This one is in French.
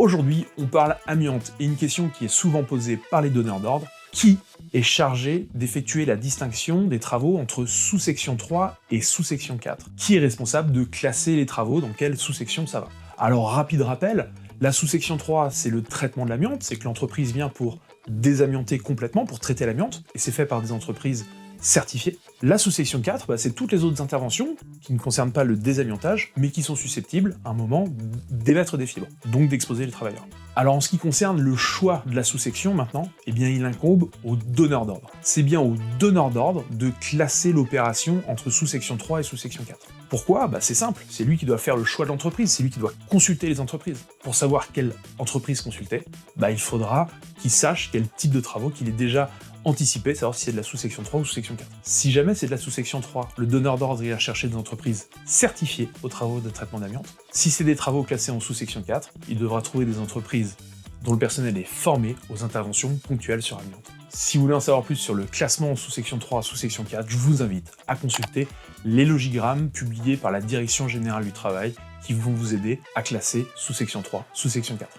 Aujourd'hui, on parle amiante et une question qui est souvent posée par les donneurs d'ordre: qui est chargé d'effectuer la distinction des travaux entre sous-section 3 et sous-section 4? Qui est responsable de classer les travaux, dans quelle sous-section ça va? Alors, rapide rappel, la sous-section 3, c'est le traitement de l'amiante, c'est que l'entreprise vient pour désamianter complètement, pour traiter l'amiante, et c'est fait par des entreprises certifiées. La sous-section 4, c'est toutes les autres interventions qui ne concernent pas le désamiantage, mais qui sont susceptibles, à un moment, d'émettre des fibres, donc d'exposer les travailleurs. Alors en ce qui concerne le choix de la sous-section maintenant, eh bien il incombe au donneur d'ordre. C'est bien au donneur d'ordre de classer l'opération entre sous-section 3 et sous-section 4. Pourquoi? C'est simple, c'est lui qui doit faire le choix de l'entreprise, c'est lui qui doit consulter les entreprises. Pour savoir quelle entreprise consulter, il faudra qu'il sache quel type de travaux qu'il est déjà anticipé, savoir si c'est de la sous-section 3 ou sous-section 4. Si jamais c'est de la sous-section 3, le donneur d'ordre ira chercher des entreprises certifiées aux travaux de traitement d'amiante. Si c'est des travaux classés en sous-section 4, il devra trouver des entreprises dont le personnel est formé aux interventions ponctuelles sur amiante. Si vous voulez en savoir plus sur le classement en sous-section 3 à sous-section 4, je vous invite à consulter les logigrammes publiés par la Direction Générale du Travail qui vont vous aider à classer sous-section 3, sous-section 4.